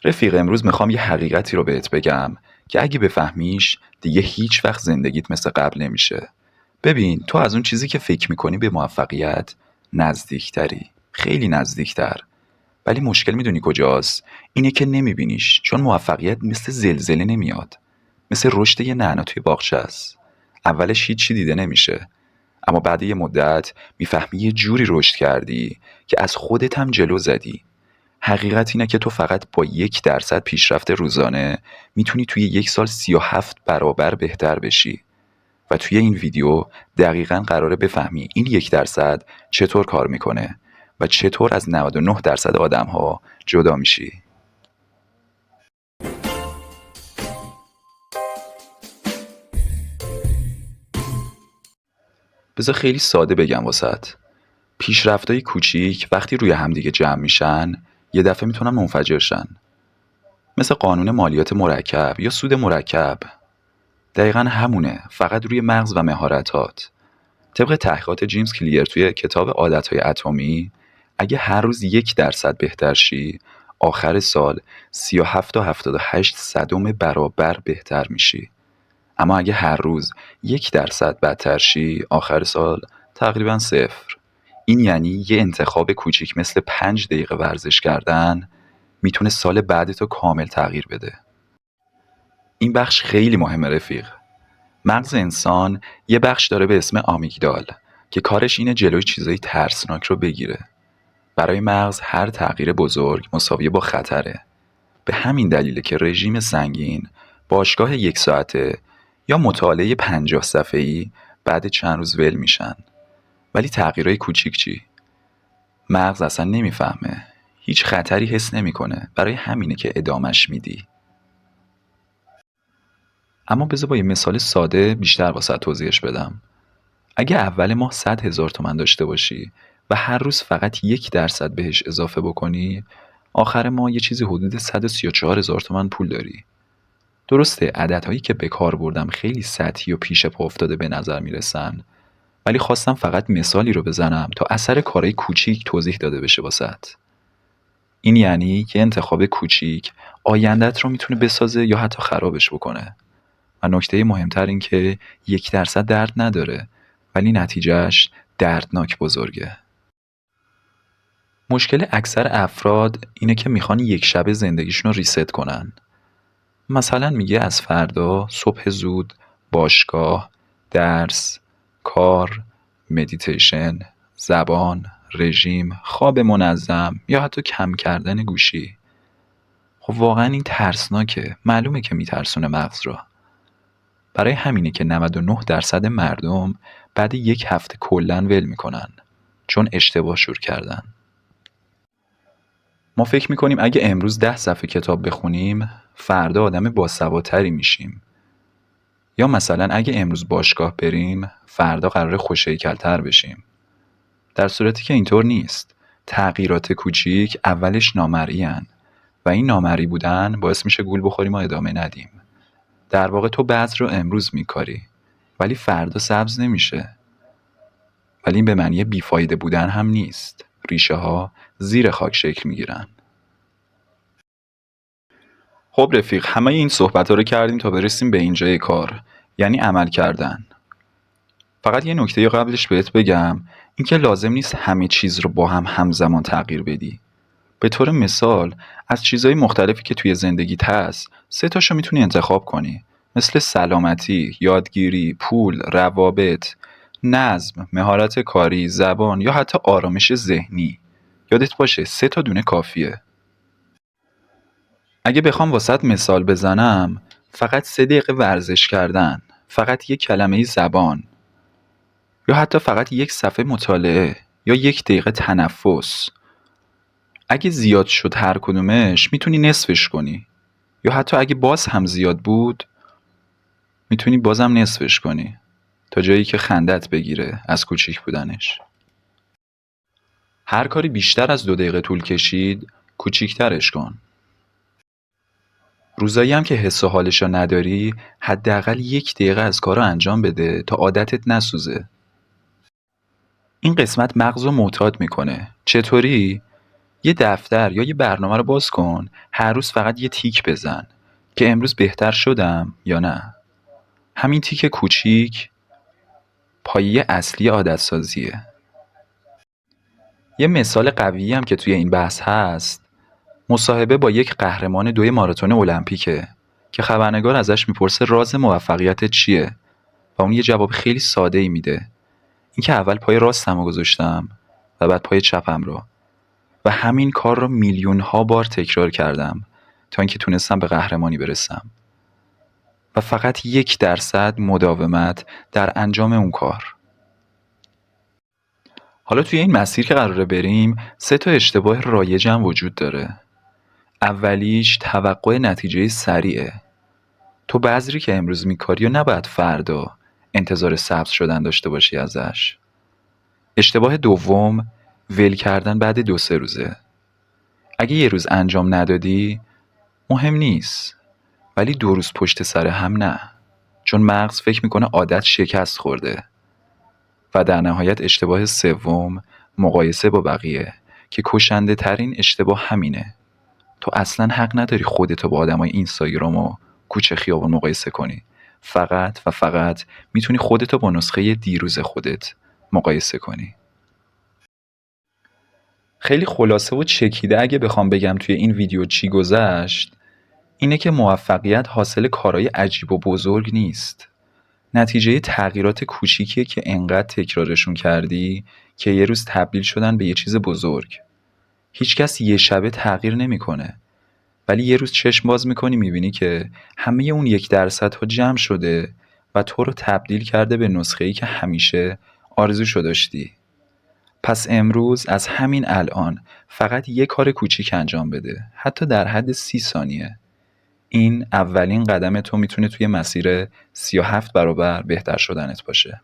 رفیق، امروز میخوام یه حقیقتی رو بهت بگم که اگه بفهمیش دیگه هیچ وقت زندگیت مثل قبل نمیشه. ببین، تو از اون چیزی که فکر میکنی به موفقیت نزدیکتری، خیلی نزدیکتر. ولی مشکل میدونی کجاست؟ اینه که نمیبینیش، چون موفقیت مثل زلزله نمیاد، مثل رشد یه نعنا توی باغچه است. اولش هیچی دیده نمیشه، اما بعد یه مدت میفهمی یه جوری رشد کردی که از خودت هم جلو زدی. حقیقت اینه که تو فقط با 1% پیشرفت روزانه میتونی توی 1 سال 37 برابر بهتر بشی. و توی این ویدیو دقیقاً قراره بفهمی این 1% چطور کار میکنه و چطور از 99% آدم‌ها جدا میشی. بذار خیلی ساده بگم واسط. پیشرفتای کوچیک وقتی روی همدیگه جمع میشن یه دفعه میتونن منفجر شن. مثل قانون مالیات مرکب یا سود مرکب. دقیقاً همونه، فقط روی مغز و مهارتات. طبق تحقیقات جیمز کلیر توی کتاب عادتهای اتمی، اگه هر روز 1% بهتر شی، آخر سال 37 تا 78 صدم برابر بهتر میشی. اما اگه هر روز 1% بدتر شی، آخر سال تقریبا 0. این یعنی یه انتخاب کوچیک مثل 5 دقیقه ورزش کردن میتونه سال بعدتو کامل تغییر بده. این بخش خیلی مهمه رفیق. مغز انسان یه بخش داره به اسم آمیگدال که کارش اینه جلوی چیزای ترسناک رو بگیره. برای مغز هر تغییر بزرگ مساویه با خطره. به همین دلیله که رژیم سنگین، باشگاه 1 ساعته یا مطالعه 50 صفحه‌ای بعد چند روز ول میشن. ولی تغییرای کوچیک چی؟ مغز اصلا نمیفهمه. هیچ خطری حس نمیکنه. برای همینه که ادامش میدی. اما بذار با یه مثال ساده بیشتر واسه توضیحش بدم. اگه اول ماه 100,000 تومان داشته باشی و هر روز فقط 1% بهش اضافه بکنی، آخر ماه یه چیزی حدود 134,000 تومان پول داری. درسته عددهایی که به کار بردم خیلی سطحی و پیش پا افتاده به نظر میرسن، ولی خواستم فقط مثالی رو بزنم تا اثر کارهای کوچیک توضیح داده بشه واسط. این یعنی که انتخاب کوچیک آیندت رو میتونه بسازه یا حتی خرابش بکنه. و نکته مهمتر این که 1% درد نداره، ولی نتیجهش دردناک بزرگه. مشکل اکثر افراد اینه که میخوان یک شبه زندگیشون رو ریست کنن. مثلا میگه از فردا صبح زود، باشگاه، درس، کار، مدیتیشن، زبان، رژیم، خواب منظم یا حتی کم کردن گوشی. خب واقعا این ترسناکه. معلومه که میترسونه مغز رو. برای همینه که 99% مردم بعد 1 هفته کلاً ول میکنن، چون اشتباه شروع کردن. ما فکر میکنیم اگه امروز 10 صفحه کتاب بخونیم فردا آدم باسوادتری میشیم، یا مثلا اگه امروز باشگاه بریم فردا قراره خوش‌هیکل‌تر بشیم. در صورتی که اینطور نیست. تغییرات کوچیک اولش نامرئی‌اند و این نامرئی بودن باعث میشه گول بخوریم و ادامه ندیم. در واقع تو بذر رو امروز میکاری، ولی فردا سبز نمیشه. ولی این به معنی بیفایده بودن هم نیست. ریشه ها زیر خاک شکل میگیرن. خب رفیق، همه این صحبت ها رو کردیم تا برسیم به اینجای کار، یعنی عمل کردن. فقط یه نکته قبلش بهت بگم، اینکه لازم نیست همه چیز رو با هم همزمان تغییر بدی. به طور مثال از چیزهای مختلفی که توی زندگیت هست 3 تاشو میتونی انتخاب کنی، مثل سلامتی، یادگیری، پول، روابط، نظم، مهارت کاری، زبان یا حتی آرامش ذهنی. یادت باشه 3 تا دونه کافیه. اگه بخوام واسط مثال بزنم، فقط 3 دقیقه ورزش کردن، فقط 1 کلمه زبان، یا حتی فقط 1 صفحه مطالعه یا 1 دقیقه تنفس. اگه زیاد شد هر کدومش میتونی نصفش کنی، یا حتی اگه باز هم زیاد بود میتونی بازم نصفش کنی تا جایی که خندت بگیره از کوچیک بودنش. هر کاری بیشتر از 2 دقیقه طول کشید کوچیکترش کن. روزایی هم که حس و حالشو نداری حداقل 1 دقیقه از کارو انجام بده تا عادتت نسوزه. این قسمت مغزو معتاد میکنه. چطوری؟ یه دفتر یا یه برنامه رو باز کن، هر روز فقط یه تیک بزن که امروز بهتر شدم یا نه. همین تیک کوچیک پایه اصلی عادت‌سازیه. یه مثال قوی هم که توی این بحث هست، مصاحبه با یک قهرمان 2 ماراتون المپیکه که خبرنگار ازش میپرسه راز موفقیت چیه و اون یه جواب خیلی ساده ای میده. این که اول پای راستم رو گذاشتم و بعد پای چپم رو و همین کار رو میلیون ها بار تکرار کردم تا اینکه تونستم به قهرمانی برسم و فقط 1% مداومت در انجام اون کار. حالا توی این مسیر که قراره بریم 3 تا اشتباه رایج هم وجود داره. اولیش توقع نتیجه سریعه. تو بذری که امروز میکاری و نباید فردا انتظار سبز شدن داشته باشی ازش. اشتباه دوم ول کردن بعد 2-3 روزه. اگه یه روز انجام ندادی مهم نیست، ولی 2 روز پشت سر هم نه، چون مغز فکر میکنه عادت شکست خورده. و در نهایت اشتباه سوم مقایسه با بقیه که کشنده ترین اشتباه همینه. تو اصلا حق نداری خودتو با آدمای اینستاگرام و کوچه خیابون مقایسه کنی. فقط و فقط میتونی خودتو با نسخه دیروز خودت مقایسه کنی. خیلی خلاصه و چکیده اگه بخوام بگم توی این ویدیو چی گذشت، اینه که موفقیت حاصل کارهای عجیب و بزرگ نیست. نتیجه تغییرات کوچیکیه که انقدر تکرارشون کردی که یه روز تبدیل شدن به یه چیز بزرگ. هیچکس یه شبه تغییر نمیکنه، ولی یه روز چشم باز میکنی میبینی که همه اون 1% ها جمع شده و تو رو تبدیل کرده به نسخه‌ای که همیشه آرزوشو داشتی. پس امروز از همین الان فقط یه کار کوچیک انجام بده، حتی در حد 30 ثانیه. این اولین قدم تو میتونه توی مسیر 37 برابر بهتر شدنت باشه.